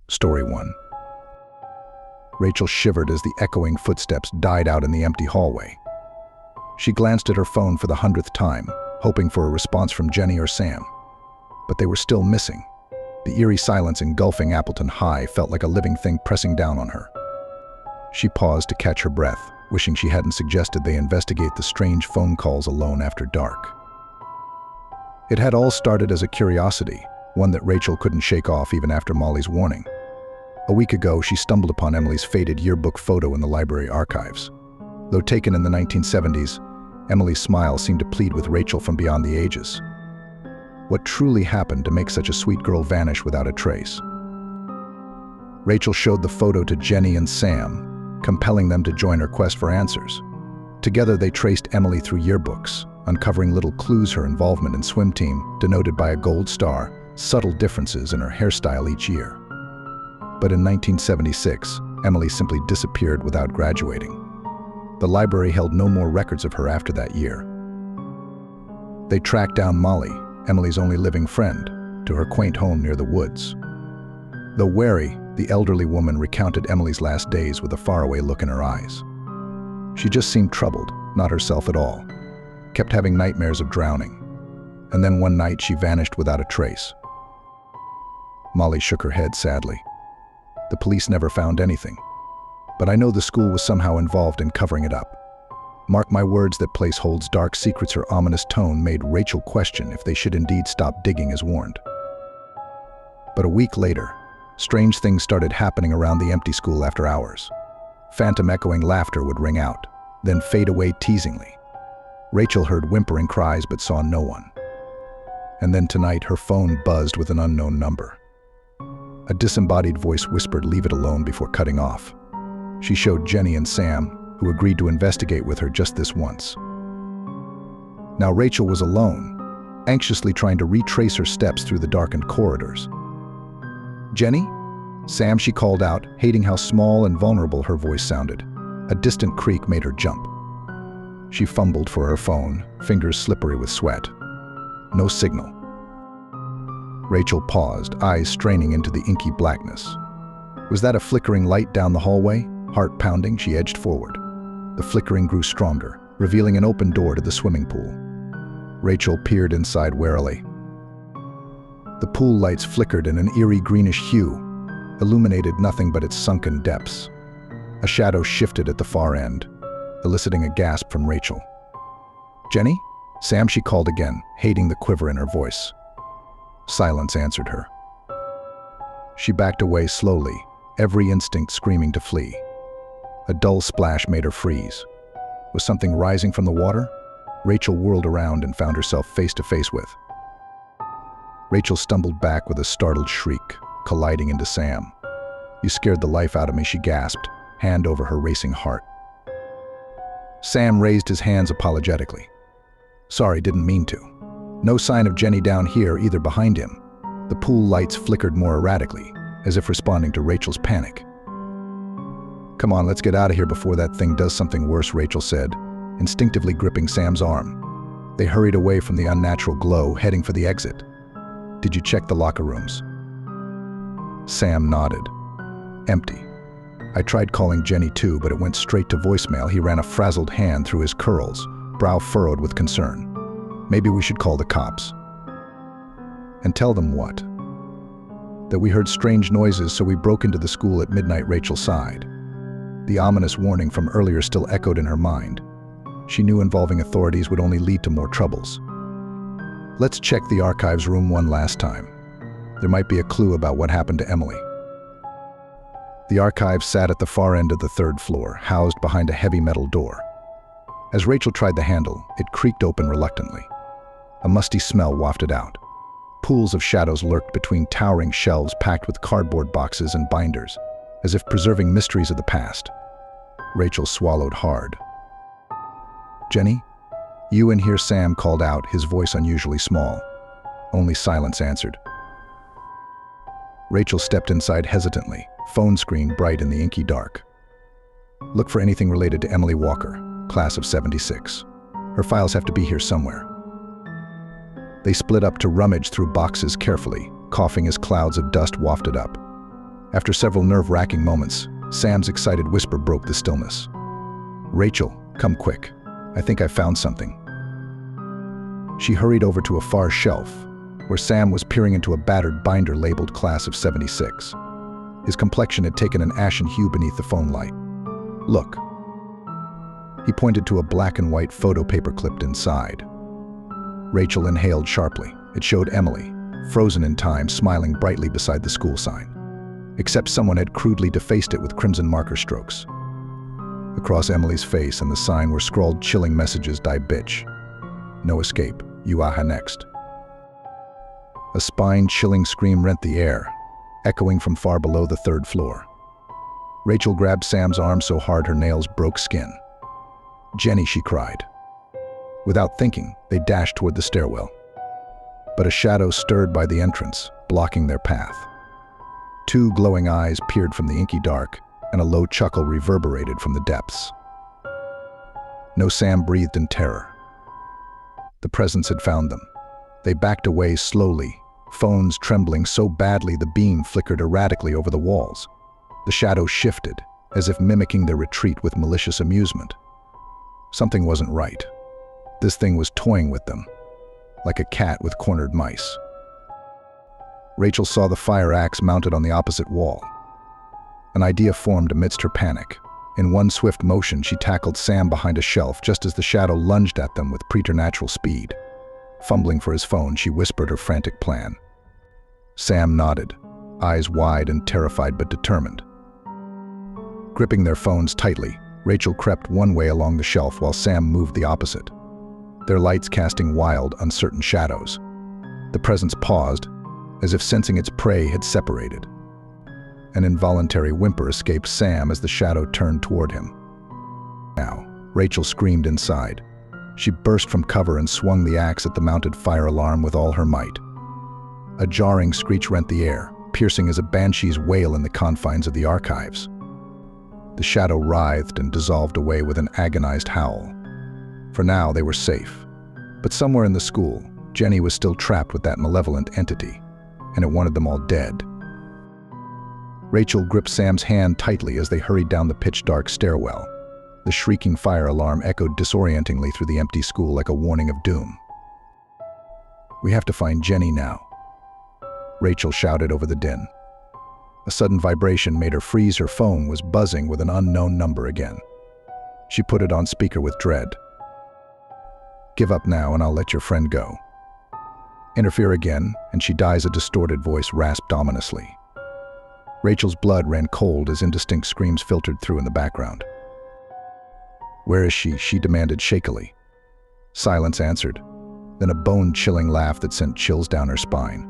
Story 1. Rachel shivered as the echoing footsteps died out in the empty hallway. She glanced at her phone for the 100th time, hoping for a response from Jenny or Sam. But they were still missing. The eerie silence engulfing Appleton High felt like a living thing pressing down on her. She paused to catch her breath, wishing she hadn't suggested they investigate the strange phone calls alone after dark. It had all started as a curiosity, one that Rachel couldn't shake off even after Molly's warning. A week ago, she stumbled upon Emily's faded yearbook photo in the library archives. Though taken in the 1970s, Emily's smile seemed to plead with Rachel from beyond the ages. What truly happened to make such a sweet girl vanish without a trace? Rachel showed the photo to Jenny and Sam, compelling them to join her quest for answers. Together, they traced Emily through yearbooks, uncovering little clues her involvement in swim team, denoted by a gold star, subtle differences in her hairstyle each year. But in 1976, Emily simply disappeared without graduating. The library held no more records of her after that year. They tracked down Molly, Emily's only living friend, to her quaint home near the woods. Though wary, the elderly woman recounted Emily's last days with a faraway look in her eyes. She just seemed troubled, not herself at all, kept having nightmares of drowning. And then one night she vanished without a trace. Molly shook her head sadly. The police never found anything, but I know the school was somehow involved in covering it up. Mark my words, that place holds dark secrets. Her ominous tone made Rachel question if they should indeed stop digging as warned. But a week later, strange things started happening around the empty school after hours. Phantom echoing laughter would ring out, then fade away teasingly. Rachel heard whimpering cries but saw no one. And then tonight her phone buzzed with an unknown number. A disembodied voice whispered, "Leave it alone," before cutting off. She showed Jenny and Sam, who agreed to investigate with her just this once. Now Rachel was alone, anxiously trying to retrace her steps through the darkened corridors. "Jenny?" "Sam," she called out, hating how small and vulnerable her voice sounded. A distant creak made her jump. She fumbled for her phone, fingers slippery with sweat. No signal. Rachel paused, eyes straining into the inky blackness. Was that a flickering light down the hallway? Heart pounding, she edged forward. The flickering grew stronger, revealing an open door to the swimming pool. Rachel peered inside warily. The pool lights flickered in an eerie greenish hue, illuminated nothing but its sunken depths. A shadow shifted at the far end, eliciting a gasp from Rachel. "Jenny?" "Sam," she called again, hating the quiver in her voice. Silence answered her. She backed away slowly, every instinct screaming to flee. A dull splash made her freeze. Was something rising from the water? Rachel whirled around and found herself face to face with. Rachel stumbled back with a startled shriek, colliding into Sam. "You scared the life out of me," she gasped, hand over her racing heart. Sam raised his hands apologetically. "Sorry, didn't mean to." No sign of Jenny down here, either behind him. The pool lights flickered more erratically, as if responding to Rachel's panic. "Come on, let's get out of here before that thing does something worse," Rachel said, instinctively gripping Sam's arm. They hurried away from the unnatural glow, heading for the exit. "Did you check the locker rooms?" Sam nodded. "Empty. I tried calling Jenny too, but it went straight to voicemail." He ran a frazzled hand through his curls, brow furrowed with concern. "Maybe we should call the cops." "And tell them what?" "That we heard strange noises, so we broke into the school at midnight," Rachel sighed. The ominous warning from earlier still echoed in her mind. She knew involving authorities would only lead to more troubles. "Let's check the archives room one last time. There might be a clue about what happened to Emily." The archives sat at the far end of the 3rd floor, housed behind a heavy metal door. As Rachel tried the handle, it creaked open reluctantly. A musty smell wafted out. Pools of shadows lurked between towering shelves packed with cardboard boxes and binders, as if preserving mysteries of the past. Rachel swallowed hard. "Jenny? You in here?" Sam called out, his voice unusually small. Only silence answered. Rachel stepped inside hesitantly, phone screen bright in the inky dark. "Look for anything related to Emily Walker, class of 76. Her files have to be here somewhere." They split up to rummage through boxes carefully, coughing as clouds of dust wafted up. After several nerve-wracking moments, Sam's excited whisper broke the stillness. "Rachel, come quick. I think I found something." She hurried over to a far shelf, where Sam was peering into a battered binder labeled Class of '76. His complexion had taken an ashen hue beneath the phone light. "Look." He pointed to a black and white photo paper clipped inside. Rachel inhaled sharply. It showed Emily, frozen in time, smiling brightly beside the school sign. Except someone had crudely defaced it with crimson marker strokes. Across Emily's face and the sign were scrawled chilling messages: "Die bitch. No escape. You are next." A spine-chilling scream rent the air, echoing from far below the third floor. Rachel grabbed Sam's arm so hard her nails broke skin. "Jenny," she cried. Without thinking, they dashed toward the stairwell. But a shadow stirred by the entrance, blocking their path. Two glowing eyes peered from the inky dark, and a low chuckle reverberated from the depths. No, Sam breathed in terror. The presence had found them. They backed away slowly, phones trembling so badly the beam flickered erratically over the walls. The shadow shifted, as if mimicking their retreat with malicious amusement. Something wasn't right. This thing was toying with them, like a cat with cornered mice. Rachel saw the fire axe mounted on the opposite wall. An idea formed amidst her panic. In one swift motion, she tackled Sam behind a shelf just as the shadow lunged at them with preternatural speed. Fumbling for his phone, she whispered her frantic plan. Sam nodded, eyes wide and terrified but determined. Gripping their phones tightly, Rachel crept one way along the shelf while Sam moved the opposite, their lights casting wild, uncertain shadows. The presence paused, as if sensing its prey had separated. An involuntary whimper escaped Sam as the shadow turned toward him. Now, Rachel screamed inside. She burst from cover and swung the axe at the mounted fire alarm with all her might. A jarring screech rent the air, piercing as a banshee's wail in the confines of the archives. The shadow writhed and dissolved away with an agonized howl. For now, they were safe. But somewhere in the school, Jenny was still trapped with that malevolent entity, and it wanted them all dead. Rachel gripped Sam's hand tightly as they hurried down the pitch-dark stairwell. The shrieking fire alarm echoed disorientingly through the empty school like a warning of doom. "We have to find Jenny now," Rachel shouted over the din. A sudden vibration made her freeze. Her phone was buzzing with an unknown number again. She put it on speaker with dread. "Give up now and I'll let your friend go." Interfere again, and she dies, a distorted voice rasped ominously. Rachel's blood ran cold as indistinct screams filtered through in the background. "Where is she?" she demanded shakily. Silence answered, then a bone-chilling laugh that sent chills down her spine.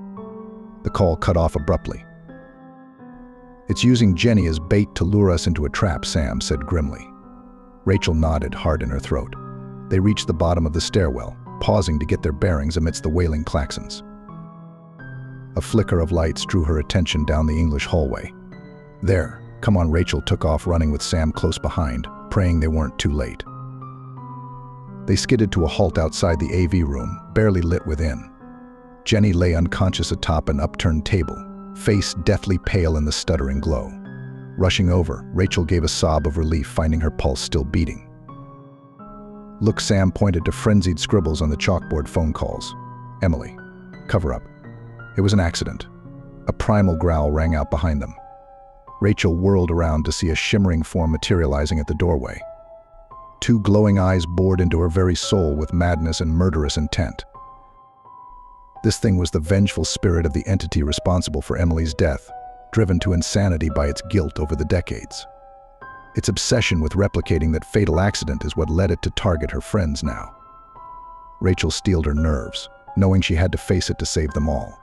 The call cut off abruptly. "It's using Jenny as bait to lure us into a trap," Sam said grimly. Rachel nodded, hard in her throat. They reached the bottom of the stairwell, pausing to get their bearings amidst the wailing claxons. A flicker of lights drew her attention down the English hallway. "There, come on," Rachel took off running with Sam close behind, praying they weren't too late. They skidded to a halt outside the AV room, barely lit within. Jenny lay unconscious atop an upturned table, face deathly pale in the stuttering glow. Rushing over, Rachel gave a sob of relief, finding her pulse still beating. "Look," Sam pointed to frenzied scribbles on the chalkboard. "Phone calls. Emily. Cover up." It was an accident. A primal growl rang out behind them. Rachel whirled around to see a shimmering form materializing at the doorway. Two glowing eyes bored into her very soul with madness and murderous intent. This thing was the vengeful spirit of the entity responsible for Emily's death, driven to insanity by its guilt over the decades. Its obsession with replicating that fatal accident is what led it to target her friends now. Rachel steeled her nerves, knowing she had to face it to save them all.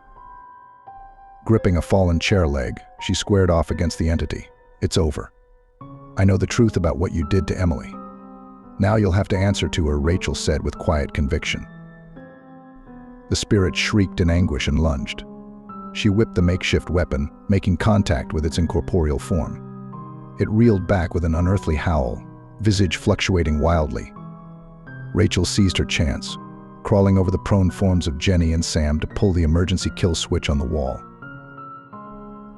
Gripping a fallen chair leg, she squared off against the entity. "It's over. I know the truth about what you did to Emily. Now you'll have to answer to her," Rachel said with quiet conviction. The spirit shrieked in anguish and lunged. She whipped the makeshift weapon, making contact with its incorporeal form. It reeled back with an unearthly howl, visage fluctuating wildly. Rachel seized her chance, crawling over the prone forms of Jenny and Sam to pull the emergency kill switch on the wall.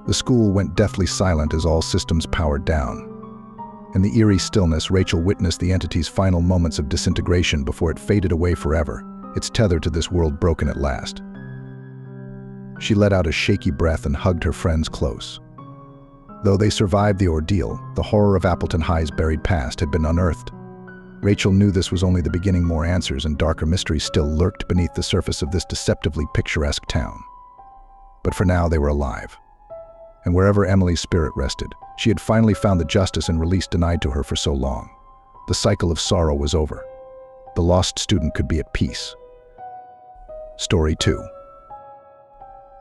The school went deathly silent as all systems powered down. In the eerie stillness, Rachel witnessed the entity's final moments of disintegration before it faded away forever, its tether to this world broken at last. She let out a shaky breath and hugged her friends close. Though they survived the ordeal, the horror of Appleton High's buried past had been unearthed. Rachel knew this was only the beginning. More answers and darker mysteries still lurked beneath the surface of this deceptively picturesque town. But for now, they were alive. And wherever Emily's spirit rested, she had finally found the justice and release denied to her for so long. The cycle of sorrow was over. The lost student could be at peace. Story 2.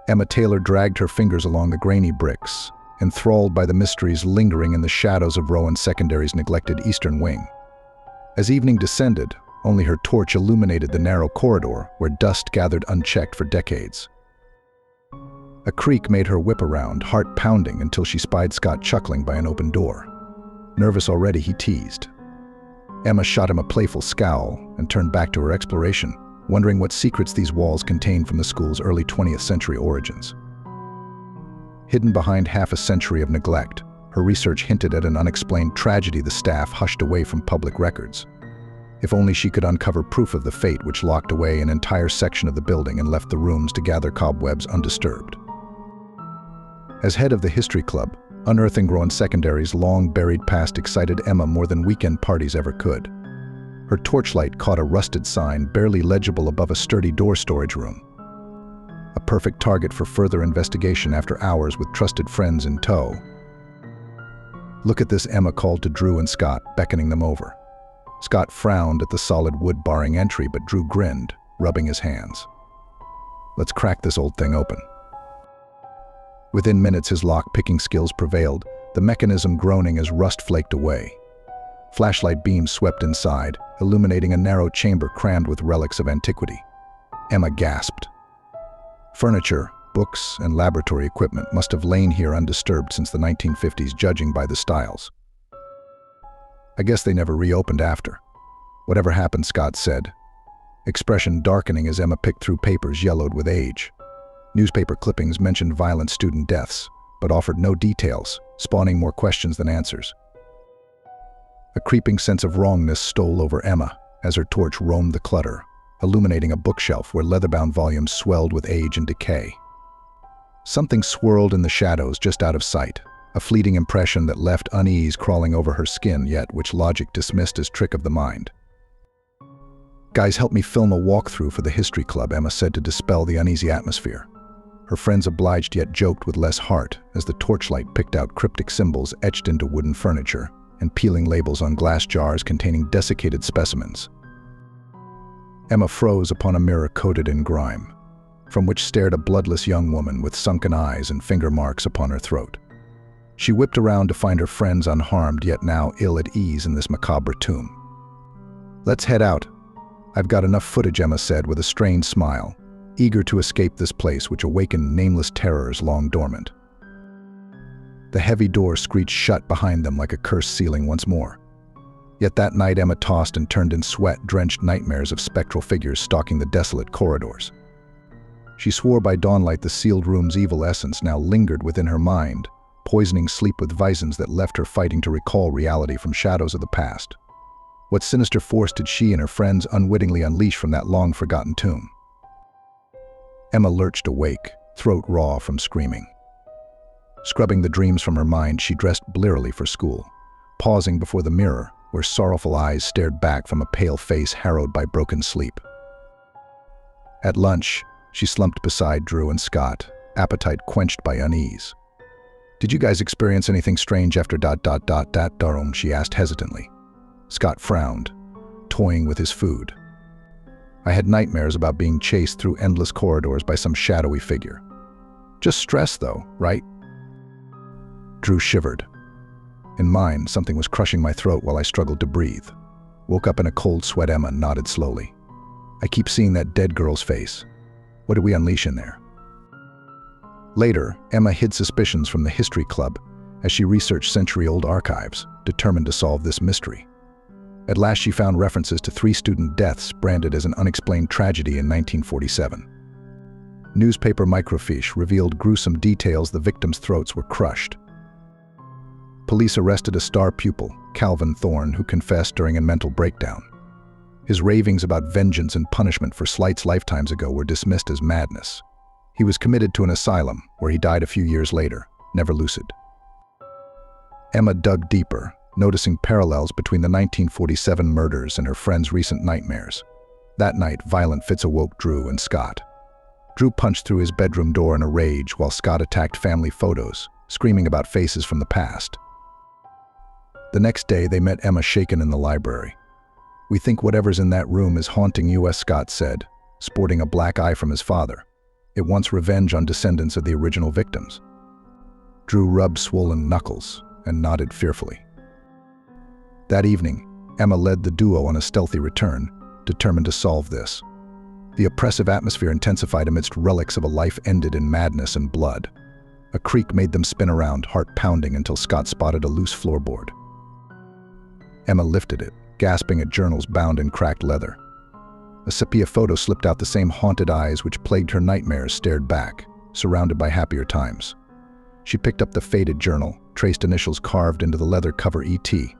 Emma Taylor dragged her fingers along the grainy bricks, enthralled by the mysteries lingering in the shadows of Rowan Secondary's neglected eastern wing. As evening descended, only her torch illuminated the narrow corridor where dust gathered unchecked for decades. A creak made her whip around, heart pounding, until she spied Scott chuckling by an open door. Nervous already, he teased. Emma shot him a playful scowl and turned back to her exploration, wondering what secrets these walls contained from the school's early 20th century origins. Hidden behind half a century of neglect, her research hinted at an unexplained tragedy the staff hushed away from public records. If only she could uncover proof of the fate which locked away an entire section of the building and left the rooms to gather cobwebs undisturbed. As head of the History Club, unearthing Rowan Secondary's long-buried past excited Emma more than weekend parties ever could. Her torchlight caught a rusted sign barely legible above a sturdy door storage room. A perfect target for further investigation after hours with trusted friends in tow. "Look at this," Emma called to Drew and Scott, beckoning them over. Scott frowned at the solid wood barring entry, but Drew grinned, rubbing his hands. "Let's crack this old thing open." Within minutes, his lock-picking skills prevailed, the mechanism groaning as rust flaked away. Flashlight beams swept inside, illuminating a narrow chamber crammed with relics of antiquity. Emma gasped. Furniture, books, and laboratory equipment must have lain here undisturbed since the 1950s, judging by the styles. "I guess they never reopened after. Whatever happened," Scott said, expression darkening as Emma picked through papers yellowed with age. Newspaper clippings mentioned violent student deaths, but offered no details, spawning more questions than answers. A creeping sense of wrongness stole over Emma as her torch roamed the clutter, illuminating a bookshelf where leather-bound volumes swelled with age and decay. Something swirled in the shadows just out of sight, a fleeting impression that left unease crawling over her skin, yet which logic dismissed as trick of the mind. "Guys, help me film a walkthrough for the History Club," Emma said to dispel the uneasy atmosphere. Her friends obliged yet joked with less heart as the torchlight picked out cryptic symbols etched into wooden furniture and peeling labels on glass jars containing desiccated specimens. Emma froze upon a mirror coated in grime, from which stared a bloodless young woman with sunken eyes and finger marks upon her throat. She whipped around to find her friends unharmed, yet now ill at ease in this macabre tomb. "Let's head out. I've got enough footage," Emma said with a strained smile, eager to escape this place which awakened nameless terrors long dormant. The heavy door screeched shut behind them like a cursed ceiling once more. Yet that night Emma tossed and turned in sweat-drenched nightmares of spectral figures stalking the desolate corridors. She swore by dawnlight the sealed room's evil essence now lingered within her mind, poisoning sleep with visions that left her fighting to recall reality from shadows of the past. What sinister force did she and her friends unwittingly unleash from that long-forgotten tomb? Emma lurched awake, throat raw from screaming. Scrubbing the dreams from her mind, she dressed blearily for school, pausing before the mirror, where sorrowful eyes stared back from a pale face harrowed by broken sleep. At lunch, she slumped beside Drew and Scott, appetite quenched by unease. "Did you guys experience anything strange after ... Darum?" she asked hesitantly. Scott frowned, toying with his food. "I had nightmares about being chased through endless corridors by some shadowy figure. Just stress, though, right?" Drew shivered. In mine, something was crushing my throat while I struggled to breathe. Woke up in a cold sweat. Emma nodded slowly. "I keep seeing that dead girl's face. What did we unleash in there?" Later, Emma hid suspicions from the History Club as she researched century-old archives, determined to solve this mystery. At last she found references to 3 student deaths branded as an unexplained tragedy in 1947. Newspaper microfiche revealed gruesome details: the victims' throats were crushed. Police arrested a star pupil, Calvin Thorne, who confessed during a mental breakdown. His ravings about vengeance and punishment for slights lifetimes ago were dismissed as madness. He was committed to an asylum, where he died a few years later, never lucid. Emma dug deeper, noticing parallels between the 1947 murders and her friend's recent nightmares. That night, violent fits awoke Drew and Scott. Drew punched through his bedroom door in a rage while Scott attacked family photos, screaming about faces from the past. The next day, they met Emma shaken in the library. "We think whatever's in that room is haunting you," Scott said, sporting a black eye from his father. "It wants revenge on descendants of the original victims." Drew rubbed swollen knuckles and nodded fearfully. That evening, Emma led the duo on a stealthy return, determined to solve this. The oppressive atmosphere intensified amidst relics of a life ended in madness and blood. A creak made them spin around, heart pounding, until Scott spotted a loose floorboard. Emma lifted it, gasping at journals bound in cracked leather. A sepia photo slipped out. The same haunted eyes which plagued her nightmares stared back, surrounded by happier times. She picked up the faded journal, traced initials carved into the leather cover E.T.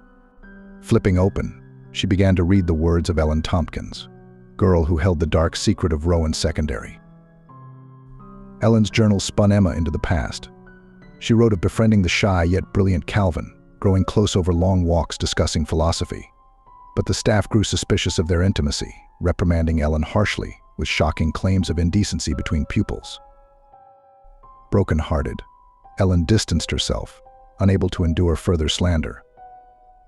Flipping open, she began to read the words of Ellen Tompkins, girl who held the dark secret of Rowan Secondary. Ellen's journal spun Emma into the past. She wrote of befriending the shy yet brilliant Calvin, growing close over long walks discussing philosophy. But the staff grew suspicious of their intimacy, reprimanding Ellen harshly with shocking claims of indecency between pupils. Broken-hearted, Ellen distanced herself, unable to endure further slander.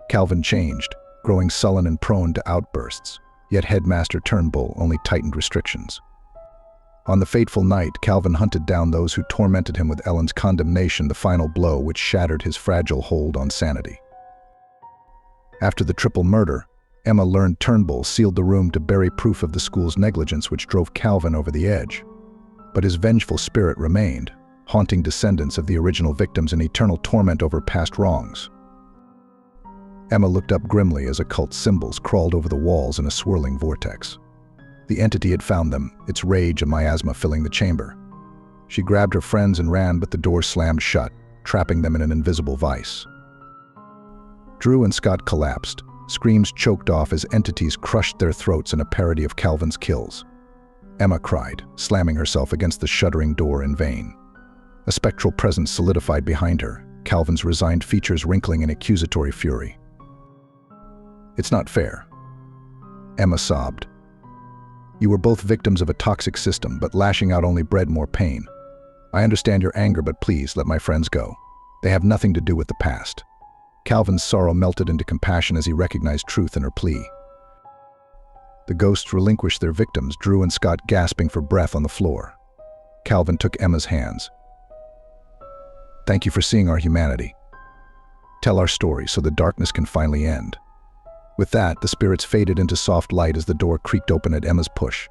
Calvin changed, growing sullen and prone to outbursts, yet Headmaster Turnbull only tightened restrictions. On the fateful night, Calvin hunted down those who tormented him with Ellen's condemnation, the final blow which shattered his fragile hold on sanity. After the triple murder, Emma learned Turnbull sealed the room to bury proof of the school's negligence, which drove Calvin over the edge. But his vengeful spirit remained, haunting descendants of the original victims in eternal torment over past wrongs. Emma looked up grimly as occult symbols crawled over the walls in a swirling vortex. The entity had found them, its rage and miasma filling the chamber. She grabbed her friends and ran, but the door slammed shut, trapping them in an invisible vice. Drew and Scott collapsed, screams choked off as entities crushed their throats in a parody of Calvin's kills. Emma cried, slamming herself against the shuddering door in vain. A spectral presence solidified behind her, Calvin's resigned features wrinkling in accusatory fury. "It's not fair," Emma sobbed. "You were both victims of a toxic system, but lashing out only bred more pain. I understand your anger, but please let my friends go. They have nothing to do with the past." Calvin's sorrow melted into compassion as he recognized truth in her plea. The ghosts relinquished their victims, Drew and Scott gasping for breath on the floor. Calvin took Emma's hands. "Thank you for seeing our humanity. Tell our story so the darkness can finally end." With that, the spirits faded into soft light as the door creaked open at Emma's push.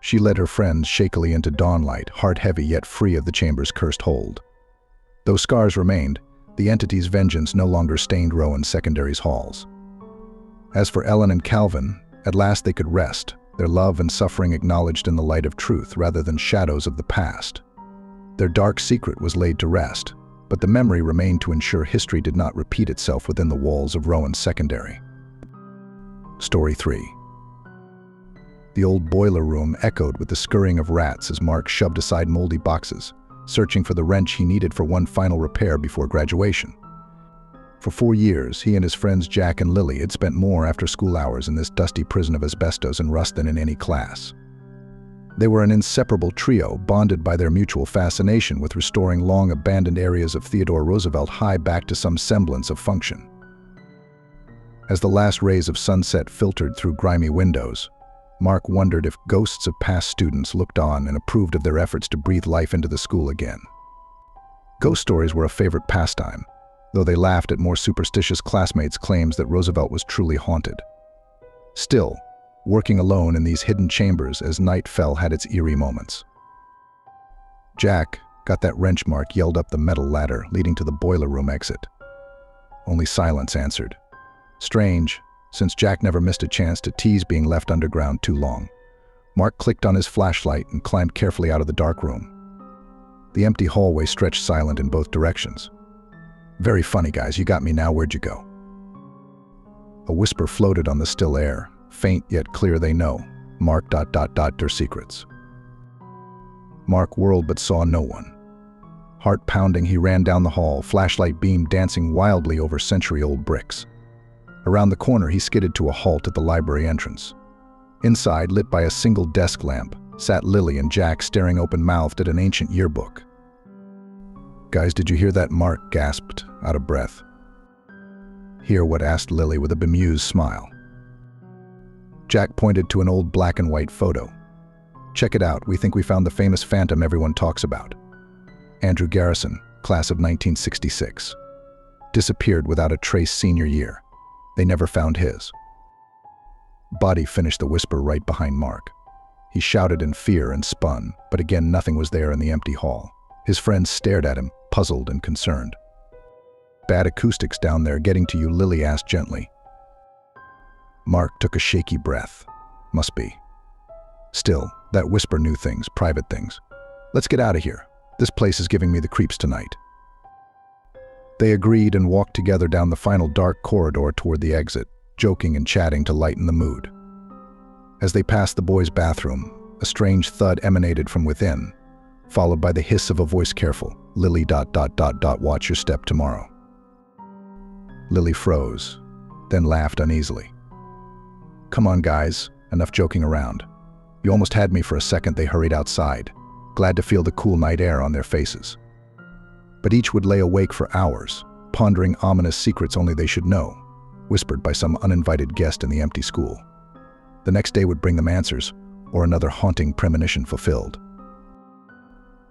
She led her friends shakily into dawnlight, heart heavy yet free of the chamber's cursed hold. Though scars remained, the entity's vengeance no longer stained Rowan Secondary's halls. As for Ellen and Calvin, at last they could rest, their love and suffering acknowledged in the light of truth rather than shadows of the past. Their dark secret was laid to rest, but the memory remained to ensure history did not repeat itself within the walls of Rowan Secondary. Story 3. The old boiler room echoed with the scurrying of rats as Mark shoved aside moldy boxes, searching for the wrench he needed for one final repair before graduation. For 4 years, he and his friends Jack and Lily had spent more after-school hours in this dusty prison of asbestos and rust than in any class. They were an inseparable trio, bonded by their mutual fascination with restoring long-abandoned areas of Theodore Roosevelt High back to some semblance of function. As the last rays of sunset filtered through grimy windows, Mark wondered if ghosts of past students looked on and approved of their efforts to breathe life into the school again. Ghost stories were a favorite pastime, though they laughed at more superstitious classmates' claims that Roosevelt was truly haunted. Still, working alone in these hidden chambers as night fell had its eerie moments. Jack, got that wrench, Mark yelled up the metal ladder leading to the boiler room exit. Only silence answered. Strange, since Jack never missed a chance to tease being left underground too long. Mark clicked on his flashlight and climbed carefully out of the dark room. The empty hallway stretched silent in both directions. "Very funny, guys. You got me now. Where'd you go?" A whisper floated on the still air. Faint yet clear they know. Mark ... their secrets. Mark whirled but saw no one. Heart pounding, he ran down the hall, flashlight beam dancing wildly over century-old bricks. Around the corner, he skidded to a halt at the library entrance. Inside, lit by a single desk lamp, sat Lily and Jack staring open-mouthed at an ancient yearbook. "Guys, did you hear that?" Mark gasped, out of breath. "Hear what?" asked Lily with a bemused smile. Jack pointed to an old black and white photo. "Check it out. We think we found the famous phantom everyone talks about. Andrew Garrison, class of 1966. Disappeared without a trace senior year. They never found his." Body finished the whisper right behind Mark. He shouted in fear and spun, but again nothing was there in the empty hall. His friends stared at him, puzzled and concerned. "Bad acoustics down there getting to you?" Lily asked gently. Mark took a shaky breath. "Must be. Still, that whisper knew things, private things. Let's get out of here. This place is giving me the creeps tonight." They agreed and walked together down the final dark corridor toward the exit, joking and chatting to lighten the mood. As they passed the boys' bathroom, a strange thud emanated from within, followed by the hiss of a voice. "Careful, Lily ... watch your step tomorrow." Lily froze, then laughed uneasily. "Come on, guys, enough joking around. You almost had me for a second." They hurried outside, glad to feel the cool night air on their faces. But each would lay awake for hours, pondering ominous secrets only they should know, whispered by some uninvited guest in the empty school. The next day would bring them answers, or another haunting premonition fulfilled.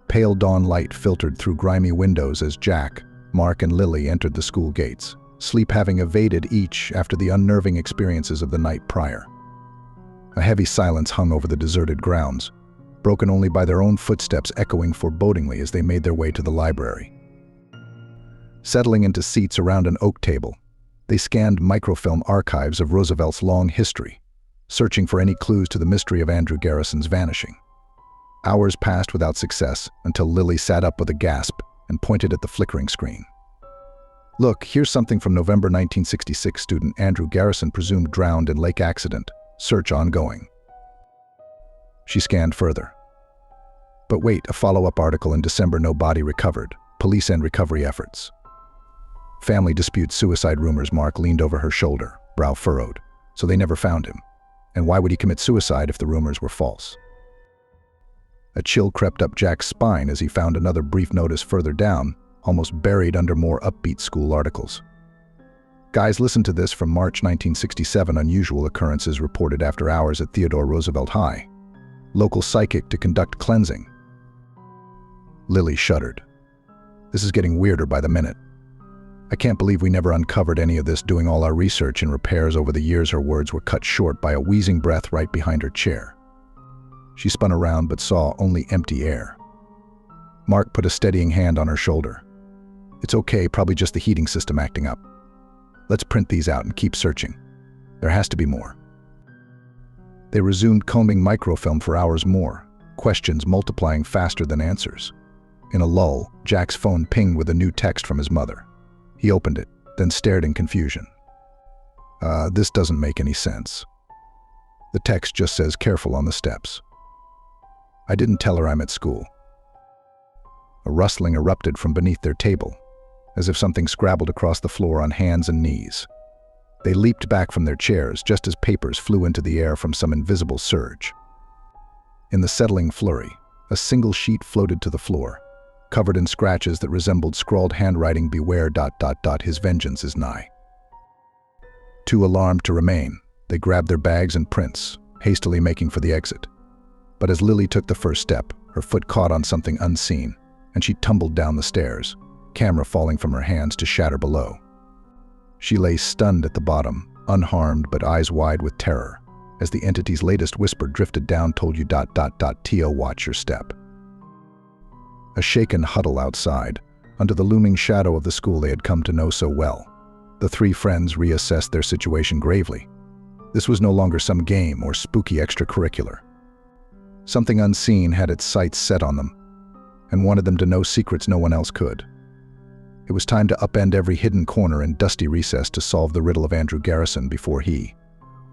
Pale dawn light filtered through grimy windows as Jack, Mark, and Lily entered the school gates, sleep having evaded each after the unnerving experiences of the night prior. A heavy silence hung over the deserted grounds, broken only by their own footsteps echoing forebodingly as they made their way to the library. Settling into seats around an oak table, they scanned microfilm archives of Roosevelt's long history, searching for any clues to the mystery of Andrew Garrison's vanishing. Hours passed without success until Lily sat up with a gasp and pointed at the flickering screen. "Look, here's something from November 1966. Student Andrew Garrison presumed drowned in lake accident. Search ongoing." She scanned further. But wait, a follow-up article in December. "No body recovered. Police end recovery efforts." "Family dispute, suicide rumors." Mark leaned over her shoulder, brow furrowed. "So they never found him. And why would he commit suicide if the rumors were false?" A chill crept up Jack's spine as he found another brief notice further down, almost buried under more upbeat school articles. "Guys, listen to this from March 1967. Unusual occurrences reported after hours at Theodore Roosevelt High. Local psychic to conduct cleansing." Lily shuddered. "This is getting weirder by the minute. I can't believe we never uncovered any of this doing all our research and repairs over the years." Her words were cut short by a wheezing breath right behind her chair. She spun around but saw only empty air. Mark put a steadying hand on her shoulder. "It's okay, probably just the heating system acting up. Let's print these out and keep searching. There has to be more." They resumed combing microfilm for hours more, questions multiplying faster than answers. In a lull, Jack's phone pinged with a new text from his mother. He opened it, then stared in confusion. This doesn't make any sense. The text just says, "Careful on the steps." "I didn't tell her I'm at school." A rustling erupted from beneath their table, as if something scrabbled across the floor on hands and knees. They leaped back from their chairs just as papers flew into the air from some invisible surge. In the settling flurry, a single sheet floated to the floor, covered in scratches that resembled scrawled handwriting. "Beware ... his vengeance is nigh." Too alarmed to remain, they grabbed their bags and prints, hastily making for the exit. But as Lily took the first step, her foot caught on something unseen, and she tumbled down the stairs, camera falling from her hands to shatter below. She lay stunned at the bottom, unharmed but eyes wide with terror, as the entity's latest whisper drifted down. "Told you ... to watch your step." A shaken huddle outside, under the looming shadow of the school they had come to know so well. The three friends reassessed their situation gravely. This was no longer some game or spooky extracurricular. Something unseen had its sights set on them, and wanted them to know secrets no one else could. It was time to upend every hidden corner and dusty recess to solve the riddle of Andrew Garrison before he,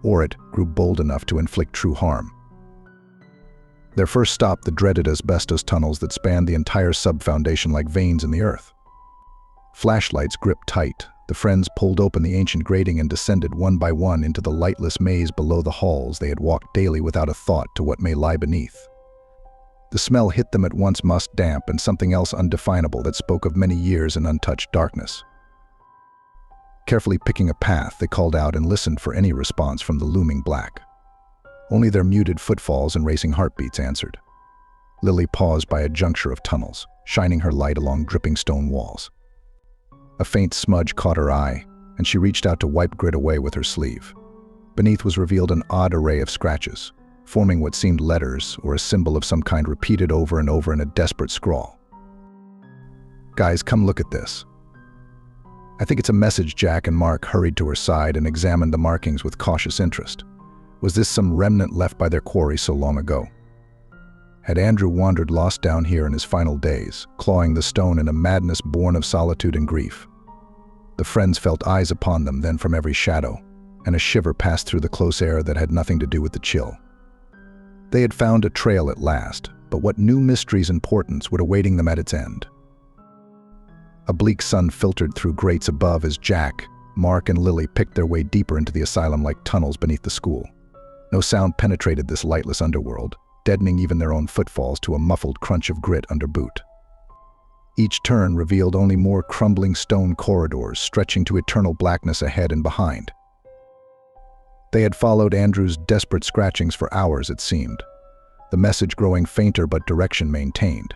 or it, grew bold enough to inflict true harm. Their first stop, the dreaded asbestos tunnels that spanned the entire sub-foundation like veins in the earth. Flashlights gripped tight, the friends pulled open the ancient grating and descended one by one into the lightless maze below the halls they had walked daily without a thought to what may lie beneath. The smell hit them at once, musk damp and something else undefinable that spoke of many years in untouched darkness. Carefully picking a path, they called out and listened for any response from the looming black. Only their muted footfalls and racing heartbeats answered. Lily paused by a juncture of tunnels, shining her light along dripping stone walls. A faint smudge caught her eye, and she reached out to wipe grit away with her sleeve. Beneath was revealed an odd array of scratches, forming what seemed letters or a symbol of some kind repeated over and over in a desperate scrawl. "Guys, come look at this." "I think it's a message." Jack and Mark hurried to her side and examined the markings with cautious interest. Was this some remnant left by their quarry so long ago? Had Andrew wandered lost down here in his final days, clawing the stone in a madness born of solitude and grief? The friends felt eyes upon them then from every shadow, and a shiver passed through the close air that had nothing to do with the chill. They had found a trail at last, but what new mysteries and portents would awaiting them at its end? A bleak sun filtered through grates above as Jack, Mark, and Lily picked their way deeper into the asylum like tunnels beneath the school. No sound penetrated this lightless underworld, deadening even their own footfalls to a muffled crunch of grit under boot. Each turn revealed only more crumbling stone corridors stretching to eternal blackness ahead and behind. They had followed Andrew's desperate scratchings for hours, it seemed, the message growing fainter but direction maintained.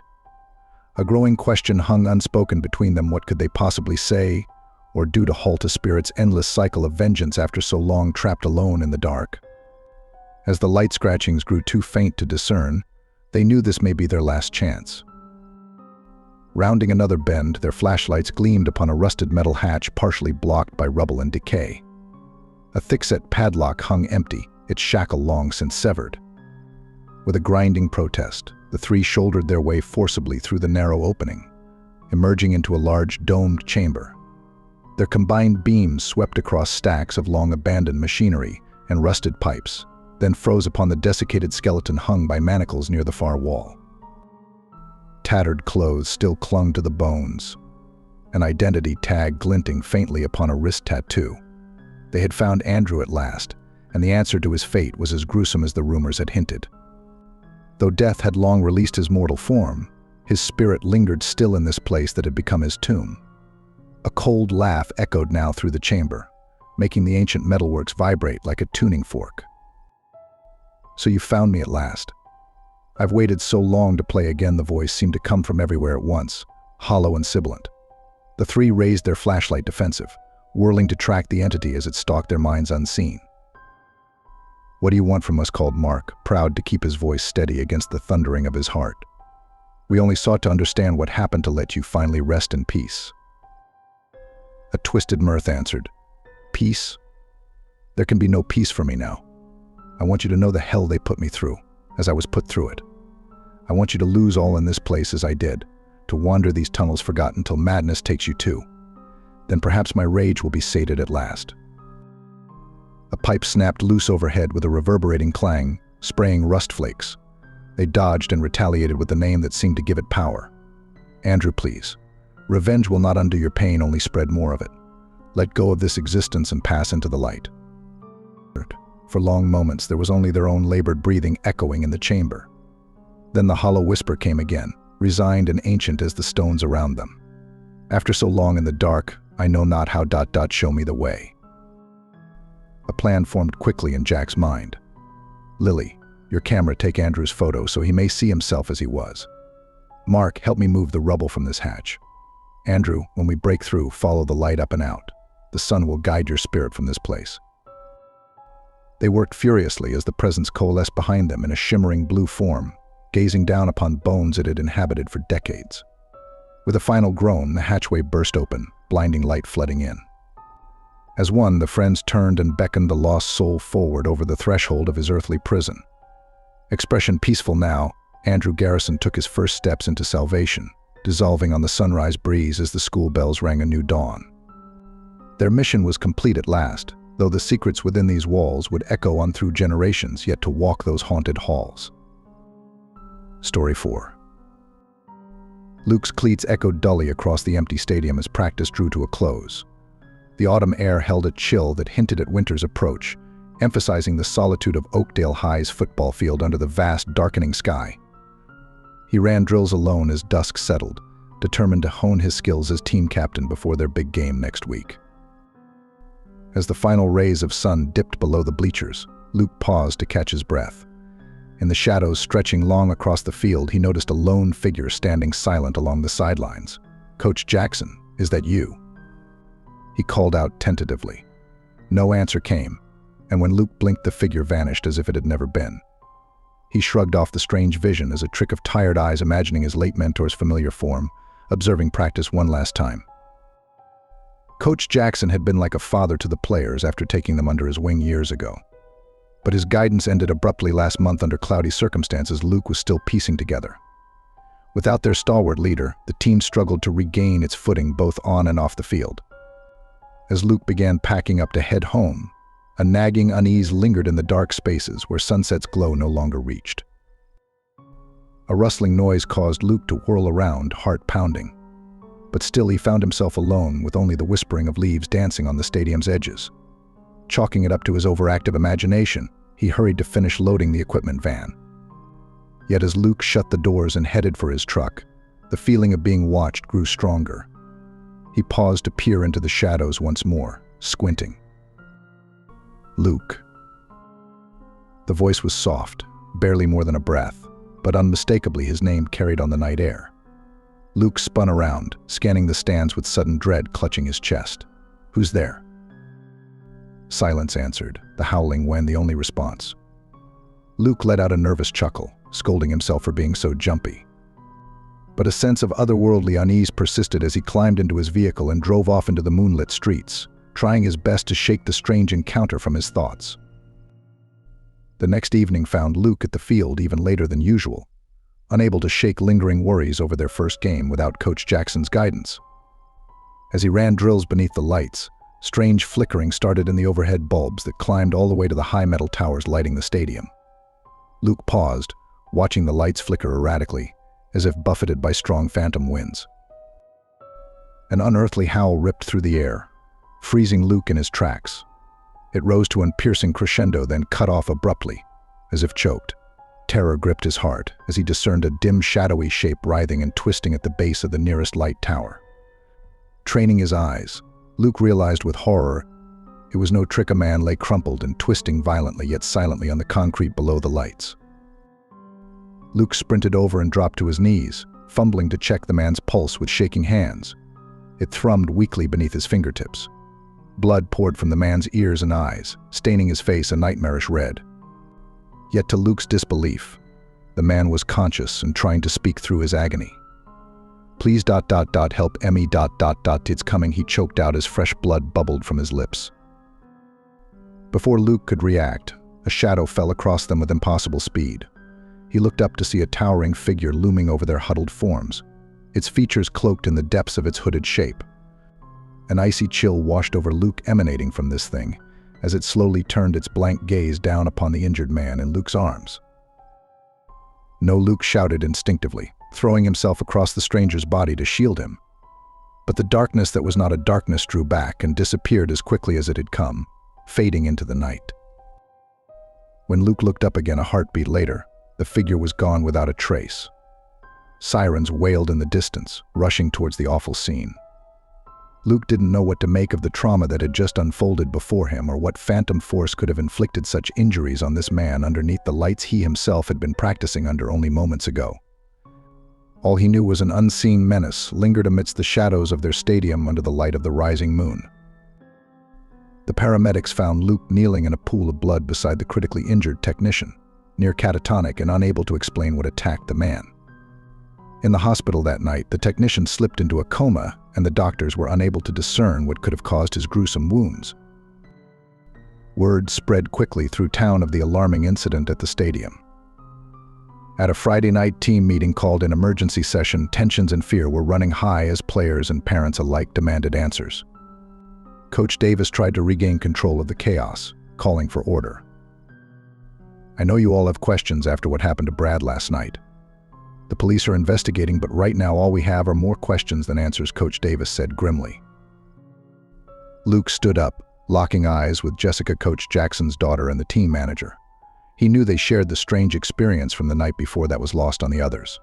A growing question hung unspoken between them. What could they possibly say or do to halt a spirit's endless cycle of vengeance after so long trapped alone in the dark? As the light scratchings grew too faint to discern, they knew this may be their last chance. Rounding another bend, their flashlights gleamed upon a rusted metal hatch partially blocked by rubble and decay. A thick-set padlock hung empty, its shackle long since severed. With a grinding protest, the three shouldered their way forcibly through the narrow opening, emerging into a large domed chamber. Their combined beams swept across stacks of long-abandoned machinery and rusted pipes, then froze upon the desiccated skeleton hung by manacles near the far wall. Tattered clothes still clung to the bones, an identity tag glinting faintly upon a wrist tattoo. They had found Andrew at last, and the answer to his fate was as gruesome as the rumors had hinted. Though death had long released his mortal form, his spirit lingered still in this place that had become his tomb. A cold laugh echoed now through the chamber, making the ancient metalworks vibrate like a tuning fork. "So you found me at last. I've waited so long to play again." The voice seemed to come from everywhere at once, hollow and sibilant. The three raised their flashlight defensive, whirling to track the entity as it stalked their minds unseen. "What do you want from us?" called Mark, proud to keep his voice steady against the thundering of his heart. "We only sought to understand what happened to let you finally rest in peace." A twisted mirth answered. "Peace? There can be no peace for me now. I want you to know the hell they put me through, as I was put through it. I want you to lose all in this place as I did, to wander these tunnels forgotten till madness takes you too. Then perhaps my rage will be sated at last." A pipe snapped loose overhead with a reverberating clang, spraying rust flakes. They dodged and retaliated with the name that seemed to give it power. "Andrew, please. Revenge will not undo your pain, only spread more of it. Let go of this existence and pass into the light." For long moments, there was only their own labored breathing echoing in the chamber. Then the hollow whisper came again, resigned and ancient as the stones around them. "After so long in the dark, I know not how ... show me the way." A plan formed quickly in Jack's mind. "Lily, your camera, take Andrew's photo so he may see himself as he was. Mark, help me move the rubble from this hatch. Andrew, when we break through, follow the light up and out. The sun will guide your spirit from this place." They worked furiously as the presence coalesced behind them in a shimmering blue form, gazing down upon bones it had inhabited for decades. With a final groan, the hatchway burst open, blinding light flooding in. As one, the friends turned and beckoned the lost soul forward over the threshold of his earthly prison. Expression peaceful now, Andrew Garrison took his first steps into salvation, dissolving on the sunrise breeze as the school bells rang a new dawn. Their mission was complete at last, though the secrets within these walls would echo on through generations yet to walk those haunted halls. Story 4. Luke's cleats echoed dully across the empty stadium as practice drew to a close. The autumn air held a chill that hinted at winter's approach, emphasizing the solitude of Oakdale High's football field under the vast, darkening sky. He ran drills alone as dusk settled, determined to hone his skills as team captain before their big game next week. As the final rays of sun dipped below the bleachers, Luke paused to catch his breath. In the shadows stretching long across the field, he noticed a lone figure standing silent along the sidelines. "Coach Jackson, is that you?" He called out tentatively. No answer came, and when Luke blinked, the figure vanished as if it had never been. He shrugged off the strange vision as a trick of tired eyes, imagining his late mentor's familiar form, observing practice one last time. Coach Jackson had been like a father to the players after taking them under his wing years ago. But his guidance ended abruptly last month under cloudy circumstances Luke was still piecing together. Without their stalwart leader, the team struggled to regain its footing both on and off the field. As Luke began packing up to head home, a nagging unease lingered in the dark spaces where sunset's glow no longer reached. A rustling noise caused Luke to whirl around, heart pounding. But still he found himself alone, with only the whispering of leaves dancing on the stadium's edges. Chalking it up to his overactive imagination, he hurried to finish loading the equipment van. Yet as Luke shut the doors and headed for his truck, the feeling of being watched grew stronger. He paused to peer into the shadows once more, squinting. "Luke." The voice was soft, barely more than a breath, but unmistakably his name carried on the night air. Luke spun around, scanning the stands with sudden dread clutching his chest. "Who's there?" Silence answered, the howling wind the only response. Luke let out a nervous chuckle, scolding himself for being so jumpy. But a sense of otherworldly unease persisted as he climbed into his vehicle and drove off into the moonlit streets, trying his best to shake the strange encounter from his thoughts. The next evening found Luke at the field even later than usual, unable to shake lingering worries over their first game without Coach Jackson's guidance. As he ran drills beneath the lights, strange flickering started in the overhead bulbs that climbed all the way to the high metal towers lighting the stadium. Luke paused, watching the lights flicker erratically, as if buffeted by strong phantom winds. An unearthly howl ripped through the air, freezing Luke in his tracks. It rose to a piercing crescendo, then cut off abruptly, as if choked. Terror gripped his heart as he discerned a dim, shadowy shape writhing and twisting at the base of the nearest light tower. Training his eyes, Luke realized with horror it was no trick. A man lay crumpled and twisting violently yet silently on the concrete below the lights. Luke sprinted over and dropped to his knees, fumbling to check the man's pulse with shaking hands. It thrummed weakly beneath his fingertips. Blood poured from the man's ears and eyes, staining his face a nightmarish red. Yet to Luke's disbelief, the man was conscious and trying to speak through his agony. "Please ... help Emmy ... it's coming," he choked out as fresh blood bubbled from his lips. Before Luke could react, a shadow fell across them with impossible speed. He looked up to see a towering figure looming over their huddled forms, its features cloaked in the depths of its hooded shape. An icy chill washed over Luke emanating from this thing, as it slowly turned its blank gaze down upon the injured man in Luke's arms. "No," Luke shouted instinctively, throwing himself across the stranger's body to shield him. But the darkness that was not a darkness drew back and disappeared as quickly as it had come, fading into the night. When Luke looked up again a heartbeat later, the figure was gone without a trace. Sirens wailed in the distance, rushing towards the awful scene. Luke didn't know what to make of the trauma that had just unfolded before him, or what phantom force could have inflicted such injuries on this man underneath the lights he himself had been practicing under only moments ago. All he knew was an unseen menace lingered amidst the shadows of their stadium under the light of the rising moon. The paramedics found Luke kneeling in a pool of blood beside the critically injured technician, near catatonic and unable to explain what attacked the man. In the hospital that night, the technician slipped into a coma, and the doctors were unable to discern what could have caused his gruesome wounds. Word spread quickly through town of the alarming incident at the stadium. At a Friday night team meeting called an emergency session, tensions and fear were running high as players and parents alike demanded answers. Coach Davis tried to regain control of the chaos, calling for order. "I know you all have questions after what happened to Brad last night. The police are investigating, but right now all we have are more questions than answers," Coach Davis said grimly. Luke stood up, locking eyes with Jessica, Coach Jackson's daughter and the team manager. He knew they shared the strange experience from the night before that was lost on the others.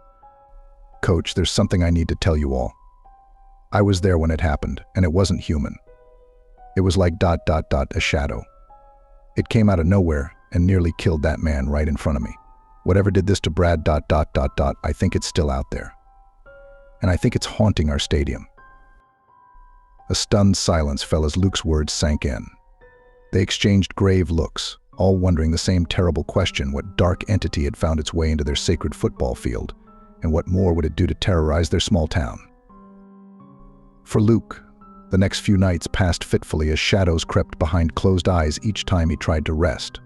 "Coach, there's something I need to tell you all. I was there when it happened, and it wasn't human. It was like ... a shadow. It came out of nowhere and nearly killed that man right in front of me. Whatever did this to Brad ... I think it's still out there. And I think it's haunting our stadium." A stunned silence fell as Luke's words sank in. They exchanged grave looks, all wondering the same terrible question: what dark entity had found its way into their sacred football field, and what more would it do to terrorize their small town? For Luke, the next few nights passed fitfully as shadows crept behind closed eyes each time he tried to rest.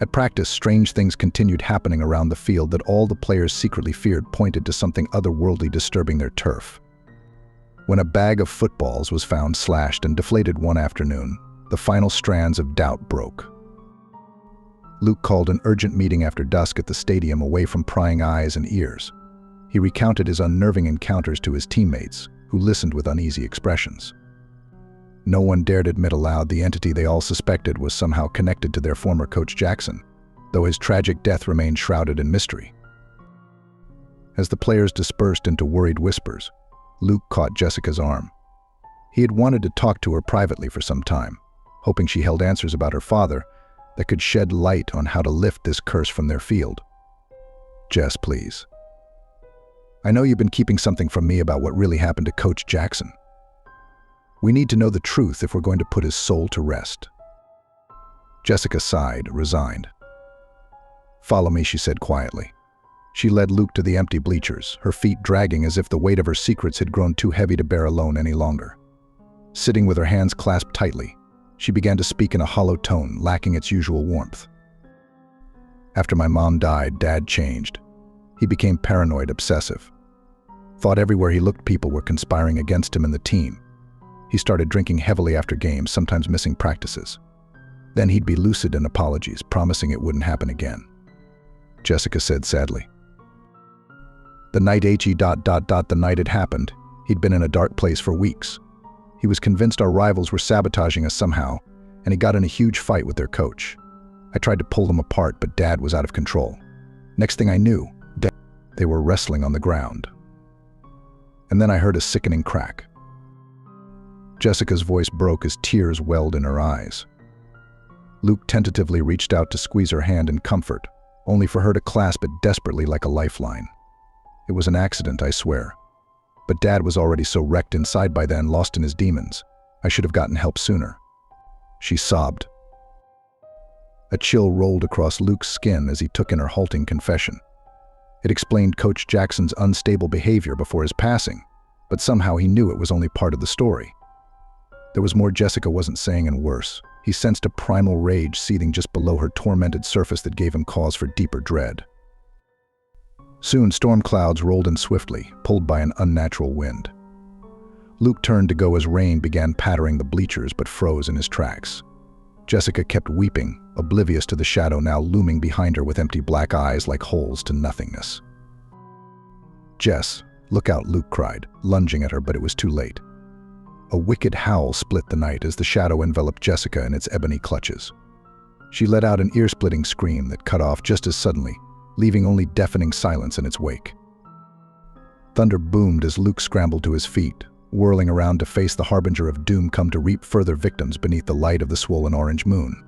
At practice, strange things continued happening around the field that all the players secretly feared pointed to something otherworldly disturbing their turf. When a bag of footballs was found slashed and deflated one afternoon, the final strands of doubt broke. Luke called an urgent meeting after dusk at the stadium, away from prying eyes and ears. He recounted his unnerving encounters to his teammates, who listened with uneasy expressions. No one dared admit aloud the entity they all suspected was somehow connected to their former coach Jackson, though his tragic death remained shrouded in mystery. As the players dispersed into worried whispers, Luke caught Jessica's arm. He had wanted to talk to her privately for some time, hoping she held answers about her father that could shed light on how to lift this curse from their field. "Jess, please. I know you've been keeping something from me about what really happened to Coach Jackson. We need to know the truth if we're going to put his soul to rest." Jessica sighed, resigned. "Follow me," she said quietly. She led Luke to the empty bleachers, her feet dragging as if the weight of her secrets had grown too heavy to bear alone any longer. Sitting with her hands clasped tightly, she began to speak in a hollow tone, lacking its usual warmth. "After my mom died, Dad changed. He became paranoid, obsessive. Thought everywhere he looked people were conspiring against him and the team. He started drinking heavily after games, sometimes missing practices. Then he'd be lucid in apologies, promising it wouldn't happen again," Jessica said sadly. The night the night it happened, he'd been in a dark place for weeks. He was convinced our rivals were sabotaging us somehow, and he got in a huge fight with their coach. I tried to pull them apart, but Dad was out of control. Next thing I knew, they were wrestling on the ground. And then I heard a sickening crack. Jessica's voice broke as tears welled in her eyes. Luke tentatively reached out to squeeze her hand in comfort, only for her to clasp it desperately like a lifeline. "It was an accident, I swear. But Dad was already so wrecked inside by then, lost in his demons. I should have gotten help sooner." She sobbed. A chill rolled across Luke's skin as he took in her halting confession. It explained Coach Jackson's unstable behavior before his passing, but somehow he knew it was only part of the story. There was more Jessica wasn't saying, and worse. He sensed a primal rage seething just below her tormented surface that gave him cause for deeper dread. Soon, storm clouds rolled in swiftly, pulled by an unnatural wind. Luke turned to go as rain began pattering the bleachers, but froze in his tracks. Jessica kept weeping, oblivious to the shadow now looming behind her with empty black eyes like holes to nothingness. "Jess, look out," Luke cried, lunging at her, but it was too late. A wicked howl split the night as the shadow enveloped Jessica in its ebony clutches. She let out an ear-splitting scream that cut off just as suddenly, leaving only deafening silence in its wake. Thunder boomed as Luke scrambled to his feet, whirling around to face the harbinger of doom come to reap further victims beneath the light of the swollen orange moon.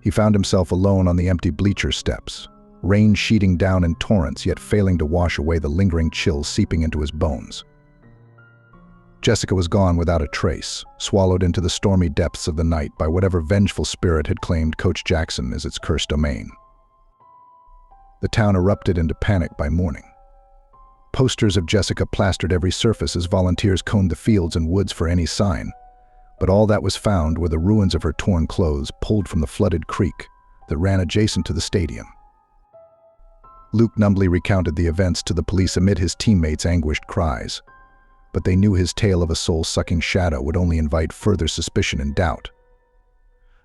He found himself alone on the empty bleacher steps, rain sheeting down in torrents yet failing to wash away the lingering chills seeping into his bones. Jessica was gone without a trace, swallowed into the stormy depths of the night by whatever vengeful spirit had claimed Coach Jackson as its cursed domain. The town erupted into panic by morning. Posters of Jessica plastered every surface as volunteers combed the fields and woods for any sign, but all that was found were the ruins of her torn clothes pulled from the flooded creek that ran adjacent to the stadium. Luke numbly recounted the events to the police amid his teammates' anguished cries. But they knew his tale of a soul-sucking shadow would only invite further suspicion and doubt.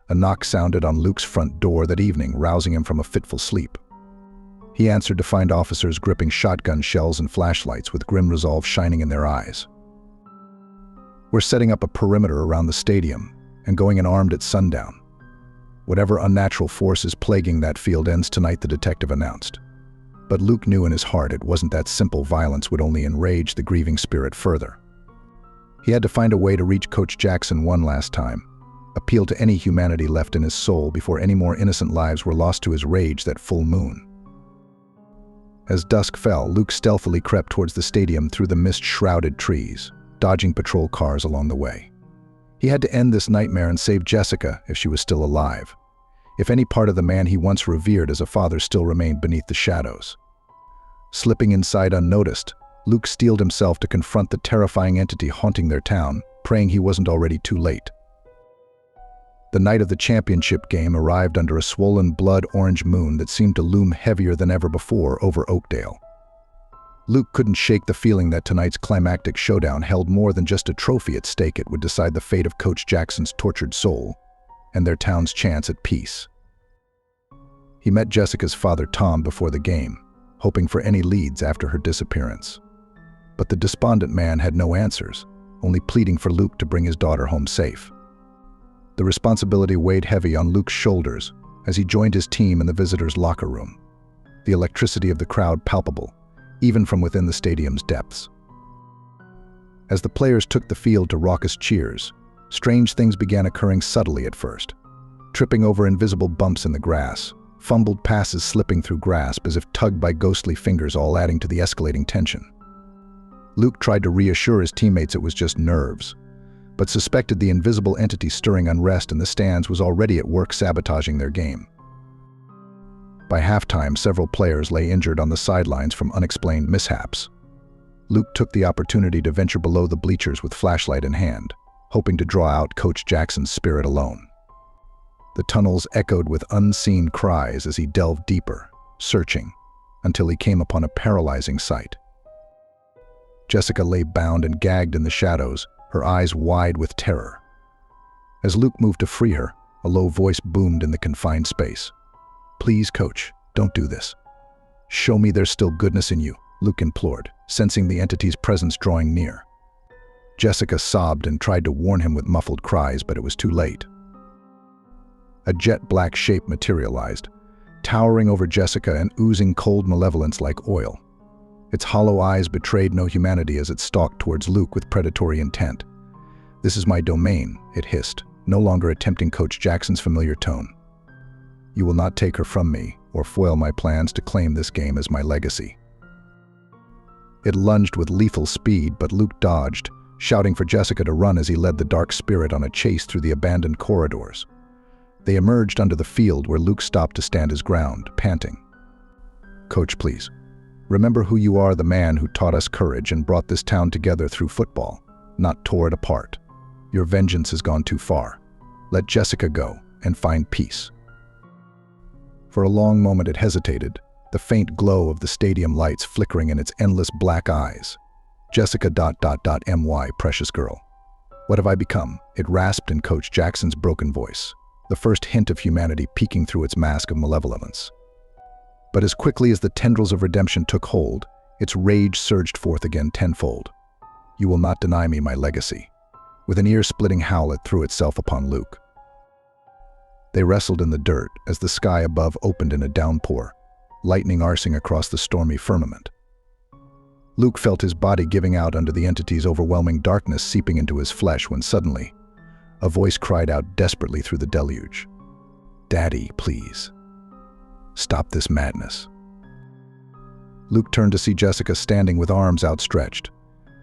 A knock sounded on Luke's front door that evening, rousing him from a fitful sleep. He answered to find officers gripping shotgun shells and flashlights with grim resolve shining in their eyes. "We're setting up a perimeter around the stadium and going in armed at sundown. Whatever unnatural force is plaguing that field ends tonight," the detective announced. But Luke knew in his heart it wasn't that simple. Violence would only enrage the grieving spirit further. He had to find a way to reach Coach Jackson one last time, appeal to any humanity left in his soul before any more innocent lives were lost to his rage that full moon. As dusk fell, Luke stealthily crept towards the stadium through the mist-shrouded trees, dodging patrol cars along the way. He had to end this nightmare and save Jessica if she was still alive, if any part of the man he once revered as a father still remained beneath the shadows. Slipping inside unnoticed, Luke steeled himself to confront the terrifying entity haunting their town, praying he wasn't already too late. The night of the championship game arrived under a swollen blood-orange moon that seemed to loom heavier than ever before over Oakdale. Luke couldn't shake the feeling that tonight's climactic showdown held more than just a trophy at stake. It would decide the fate of Coach Jackson's tortured soul and their town's chance at peace. He met Jessica's father, Tom, before the game, hoping for any leads after her disappearance. But the despondent man had no answers, only pleading for Luke to bring his daughter home safe. The responsibility weighed heavy on Luke's shoulders as he joined his team in the visitors' locker room, the electricity of the crowd palpable, even from within the stadium's depths. As the players took the field to raucous cheers, strange things began occurring subtly at first. Tripping over invisible bumps in the grass, fumbled passes slipping through grasp as if tugged by ghostly fingers, all adding to the escalating tension. Luke tried to reassure his teammates it was just nerves, but suspected the invisible entity stirring unrest in the stands was already at work sabotaging their game. By halftime, several players lay injured on the sidelines from unexplained mishaps. Luke took the opportunity to venture below the bleachers with flashlight in hand, hoping to draw out Coach Jackson's spirit alone. The tunnels echoed with unseen cries as he delved deeper, searching, until he came upon a paralyzing sight. Jessica lay bound and gagged in the shadows, her eyes wide with terror. As Luke moved to free her, a low voice boomed in the confined space. "Please, Coach, don't do this. Show me there's still goodness in you," Luke implored, sensing the entity's presence drawing near. Jessica sobbed and tried to warn him with muffled cries, but it was too late. A jet-black shape materialized, towering over Jessica and oozing cold malevolence like oil. Its hollow eyes betrayed no humanity as it stalked towards Luke with predatory intent. "This is my domain," it hissed, no longer attempting Coach Jackson's familiar tone. "You will not take her from me or foil my plans to claim this game as my legacy." It lunged with lethal speed, but Luke dodged, shouting for Jessica to run as he led the dark spirit on a chase through the abandoned corridors. They emerged onto the field where Luke stopped to stand his ground, panting. "Coach, please. Remember who you are, the man who taught us courage and brought this town together through football, not tore it apart. Your vengeance has gone too far. Let Jessica go and find peace." For a long moment it hesitated, the faint glow of the stadium lights flickering in its endless black eyes. "Jessica ... my precious girl. What have I become?" it rasped in Coach Jackson's broken voice, the first hint of humanity peeking through its mask of malevolence. But as quickly as the tendrils of redemption took hold, its rage surged forth again tenfold. "You will not deny me my legacy." With an ear-splitting howl, it threw itself upon Luke. They wrestled in the dirt as the sky above opened in a downpour, lightning arsing across the stormy firmament. Luke felt his body giving out under the entity's overwhelming darkness seeping into his flesh when suddenly, a voice cried out desperately through the deluge. "Daddy, please. Stop this madness." Luke turned to see Jessica standing with arms outstretched,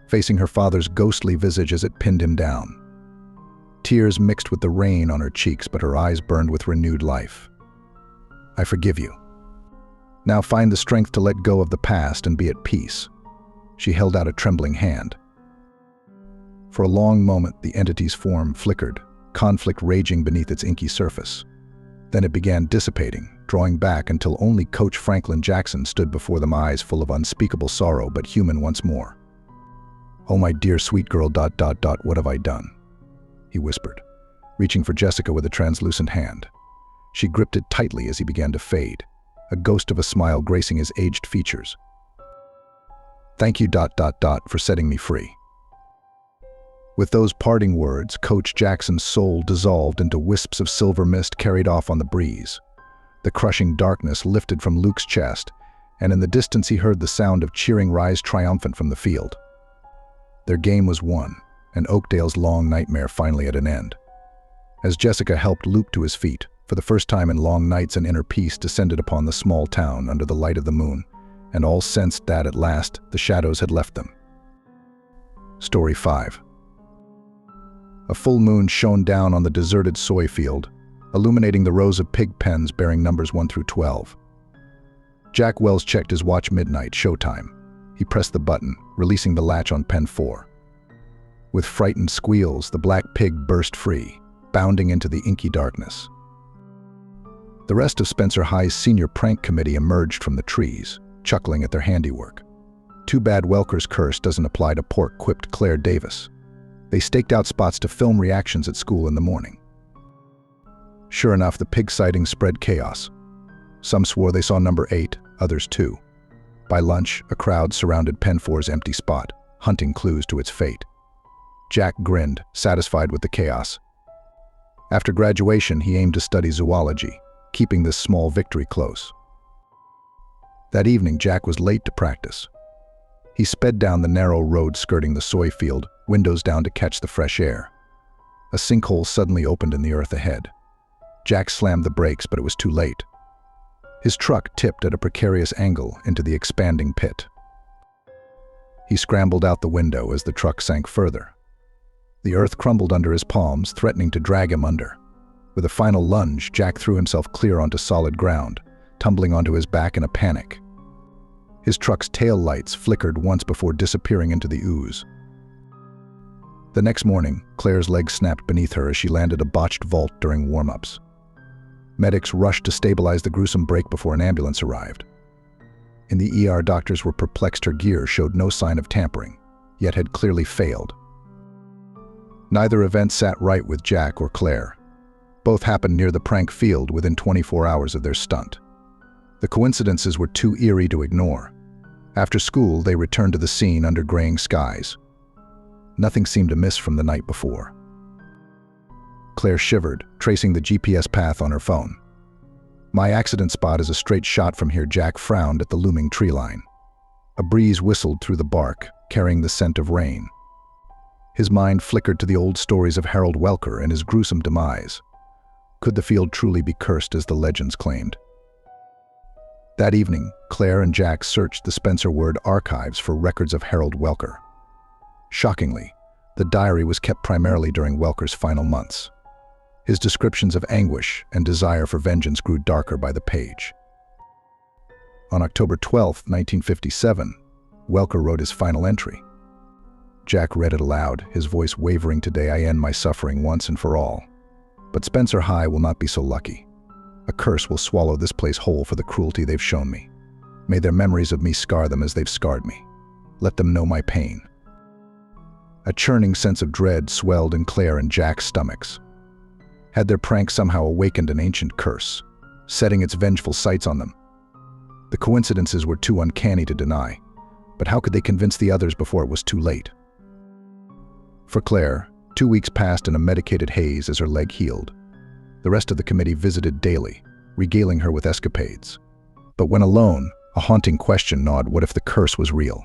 facing her father's ghostly visage as it pinned him down. Tears mixed with the rain on her cheeks, but her eyes burned with renewed life. "I forgive you. Now find the strength to let go of the past and be at peace." She held out a trembling hand. For a long moment, the entity's form flickered, conflict raging beneath its inky surface. Then it began dissipating, drawing back until only Coach Franklin Jackson stood before them, eyes full of unspeakable sorrow but human once more. "Oh, my dear sweet girl, ... what have I done?" he whispered, reaching for Jessica with a translucent hand. She gripped it tightly as he began to fade, a ghost of a smile gracing his aged features. "Thank you ... for setting me free." With those parting words, Coach Jackson's soul dissolved into wisps of silver mist carried off on the breeze. The crushing darkness lifted from Luke's chest, and in the distance he heard the sound of cheering rise triumphant from the field. Their game was won, and Oakdale's long nightmare finally at an end. As Jessica helped Luke to his feet, for the first time in long nights an inner peace descended upon the small town under the light of the moon, and all sensed that, at last, the shadows had left them. Story 5. A full moon shone down on the deserted soy field, illuminating the rows of pig pens bearing numbers 1 through 12. Jack Wells checked his watch. Midnight, showtime. He pressed the button, releasing the latch on pen 4. With frightened squeals, the black pig burst free, bounding into the inky darkness. The rest of Spencer High's senior prank committee emerged from the trees, chuckling at their handiwork. "Too bad Welker's curse doesn't apply to pork," quipped Claire Davis. They staked out spots to film reactions at school in the morning. Sure enough, the pig sighting spread chaos. Some swore they saw number 8, others 2. By lunch, a crowd surrounded Pen 4's empty spot, hunting clues to its fate. Jack grinned, satisfied with the chaos. After graduation, he aimed to study zoology, keeping this small victory close. That evening, Jack was late to practice. He sped down the narrow road skirting the soy field, windows down to catch the fresh air. A sinkhole suddenly opened in the earth ahead. Jack slammed the brakes, but it was too late. His truck tipped at a precarious angle into the expanding pit. He scrambled out the window as the truck sank further. The earth crumbled under his palms, threatening to drag him under. With a final lunge, Jack threw himself clear onto solid ground, tumbling onto his back in a panic. His truck's tail lights flickered once before disappearing into the ooze. The next morning, Claire's leg snapped beneath her as she landed a botched vault during warm-ups. Medics rushed to stabilize the gruesome break before an ambulance arrived. In the ER, doctors were perplexed. Her gear showed no sign of tampering, yet had clearly failed. Neither event sat right with Jack or Claire. Both happened near the prank field within 24 hours of their stunt. The coincidences were too eerie to ignore. After school, they returned to the scene under graying skies. Nothing seemed amiss from the night before. Claire shivered, tracing the GPS path on her phone. "My accident spot is a straight shot from here." Jack frowned at the looming tree line. A breeze whistled through the bark, carrying the scent of rain. His mind flickered to the old stories of Harold Welker and his gruesome demise. Could the field truly be cursed as the legends claimed? That evening, Claire and Jack searched the Spencer Word archives for records of Harold Welker. Shockingly, the diary was kept primarily during Welker's final months. His descriptions of anguish and desire for vengeance grew darker by the page. On October 12, 1957, Welker wrote his final entry. Jack read it aloud, his voice wavering. "Today I end my suffering once and for all. But Spencer High will not be so lucky. A curse will swallow this place whole for the cruelty they've shown me. May their memories of me scar them as they've scarred me. Let them know my pain." A churning sense of dread swelled in Claire and Jack's stomachs. Had their prank somehow awakened an ancient curse, setting its vengeful sights on them? The coincidences were too uncanny to deny, but how could they convince the others before it was too late? For Claire, 2 weeks passed in a medicated haze as her leg healed. The rest of the committee visited daily, regaling her with escapades. But when alone, a haunting question gnawed: what if the curse was real?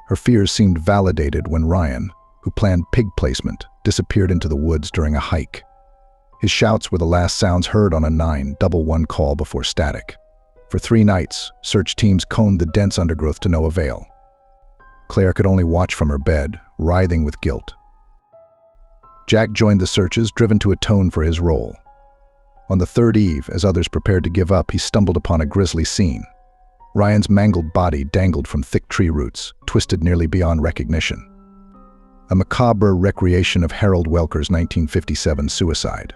Her fears seemed validated when Ryan, who planned pig placement, disappeared into the woods during a hike. His shouts were the last sounds heard on a 911 call before static. For 3 nights, search teams combed the dense undergrowth to no avail. Claire could only watch from her bed, writhing with guilt. Jack joined the searches, driven to atone for his role. On the third eve, as others prepared to give up, he stumbled upon a grisly scene. Ryan's mangled body dangled from thick tree roots, twisted nearly beyond recognition. A macabre recreation of Harold Welker's 1957 suicide.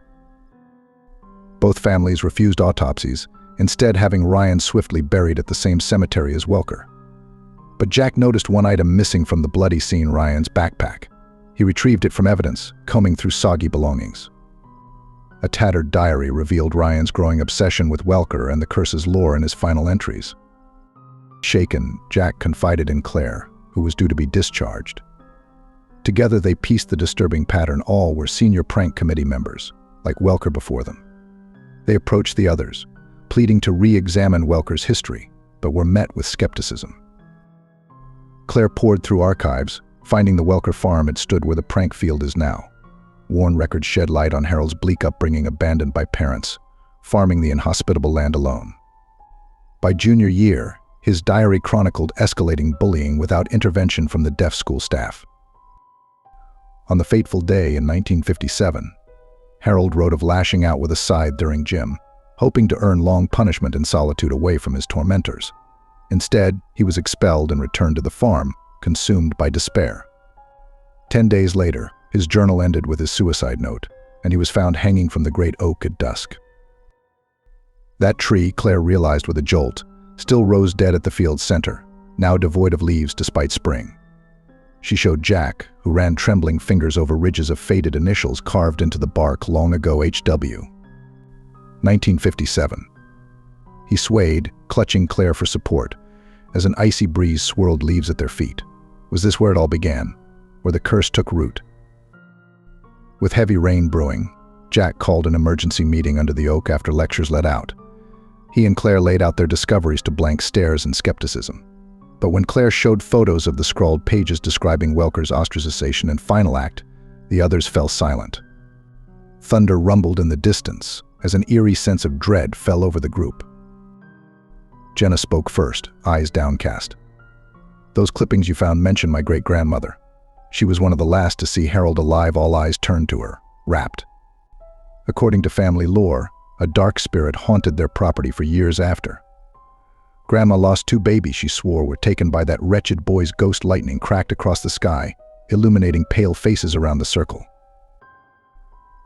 Both families refused autopsies, instead having Ryan swiftly buried at the same cemetery as Welker. But Jack noticed one item missing from the bloody scene: Ryan's backpack. He retrieved it from evidence, combing through soggy belongings. A tattered diary revealed Ryan's growing obsession with Welker and the curse's lore in his final entries. Shaken, Jack confided in Claire, who was due to be discharged. Together they pieced the disturbing pattern. All were senior prank committee members, like Welker before them. They approached the others, pleading to re-examine Welker's history, but were met with skepticism. Claire pored through archives, finding the Welker farm had stood where the prank field is now. Worn records shed light on Harold's bleak upbringing, abandoned by parents, farming the inhospitable land alone. By junior year, his diary chronicled escalating bullying without intervention from the deaf school staff. On the fateful day in 1957, Harold wrote of lashing out with a scythe during gym, hoping to earn long punishment and solitude away from his tormentors. Instead, he was expelled and returned to the farm, consumed by despair. 10 days later, his journal ended with his suicide note, and he was found hanging from the great oak at dusk. That tree, Claire realized with a jolt, still rose dead at the field's center, now devoid of leaves despite spring. She showed Jack, who ran trembling fingers over ridges of faded initials carved into the bark long ago: HW. 1957. He swayed, clutching Claire for support, as an icy breeze swirled leaves at their feet. Was this where it all began, where the curse took root? With heavy rain brewing, Jack called an emergency meeting under the oak after lectures let out. He and Claire laid out their discoveries to blank stares and skepticism. But when Claire showed photos of the scrawled pages describing Welker's ostracization and final act, the others fell silent. Thunder rumbled in the distance as an eerie sense of dread fell over the group. Jenna spoke first, eyes downcast. "Those clippings you found mention my great-grandmother. She was one of the last to see Harold alive." All eyes turned to her, rapt. According to family lore, a dark spirit haunted their property for years after. "Grandma lost 2 babies she swore were taken by that wretched boy's ghost." Lightning cracked across the sky, illuminating pale faces around the circle.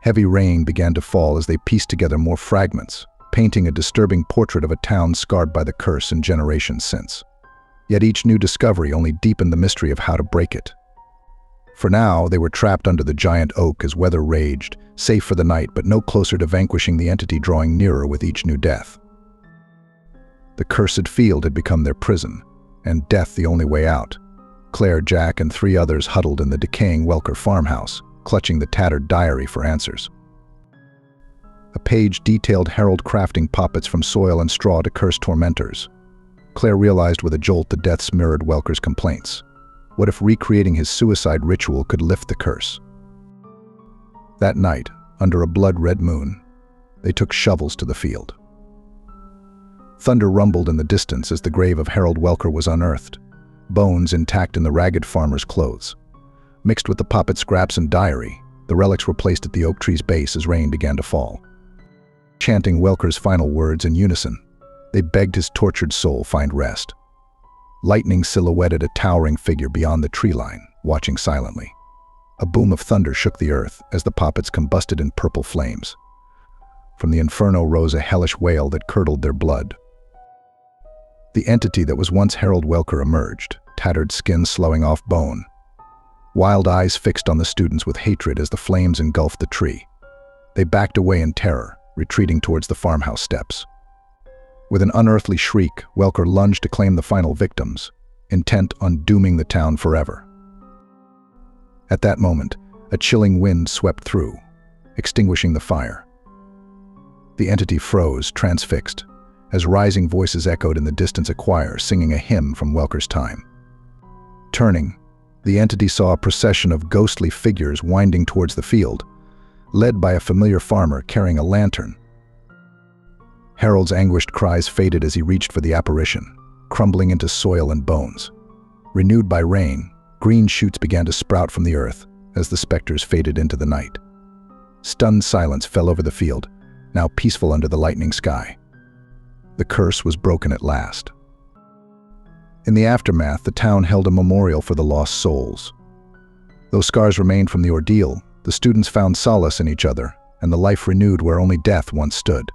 Heavy rain began to fall as they pieced together more fragments, painting a disturbing portrait of a town scarred by the curse in generations since. Yet each new discovery only deepened the mystery of how to break it. For now, they were trapped under the giant oak as weather raged, safe for the night but no closer to vanquishing the entity drawing nearer with each new death. The cursed field had become their prison, and death the only way out. Claire, Jack, and 3 others huddled in the decaying Welker farmhouse, clutching the tattered diary for answers. A page detailed Harold crafting puppets from soil and straw to curse tormentors. Claire realized with a jolt the deaths mirrored Welker's complaints. What if recreating his suicide ritual could lift the curse? That night, under a blood-red moon, they took shovels to the field. Thunder rumbled in the distance as the grave of Harold Welker was unearthed, bones intact in the ragged farmer's clothes. Mixed with the puppet scraps and diary, the relics were placed at the oak tree's base as rain began to fall. Chanting Welker's final words in unison, they begged his tortured soul find rest. Lightning silhouetted a towering figure beyond the tree line, watching silently. A boom of thunder shook the earth as the puppets combusted in purple flames. From the inferno rose a hellish wail that curdled their blood. The entity that was once Harold Welker emerged, tattered skin slowing off bone. Wild eyes fixed on the students with hatred as the flames engulfed the tree. They backed away in terror, retreating towards the farmhouse steps. With an unearthly shriek, Welker lunged to claim the final victims, intent on dooming the town forever. At that moment, a chilling wind swept through, extinguishing the fire. The entity froze, transfixed, as rising voices echoed in the distance, a choir singing a hymn from Welker's time. Turning, the entity saw a procession of ghostly figures winding towards the field, led by a familiar farmer carrying a lantern. Harold's anguished cries faded as he reached for the apparition, crumbling into soil and bones. Renewed by rain, green shoots began to sprout from the earth as the specters faded into the night. Stunned silence fell over the field, now peaceful under the lightning sky. The curse was broken at last. In the aftermath, the town held a memorial for the lost souls. Though scars remained from the ordeal, the students found solace in each other and the life renewed where only death once stood.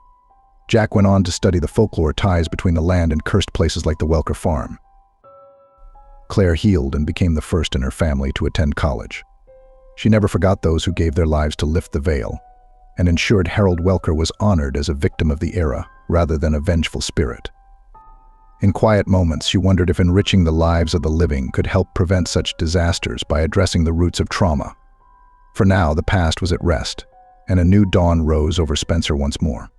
Jack went on to study the folklore ties between the land and cursed places like the Welker farm. Claire healed and became the first in her family to attend college. She never forgot those who gave their lives to lift the veil, and ensured Harold Welker was honored as a victim of the era rather than a vengeful spirit. In quiet moments, she wondered if enriching the lives of the living could help prevent such disasters by addressing the roots of trauma. For now, the past was at rest, and a new dawn rose over Spencer once more.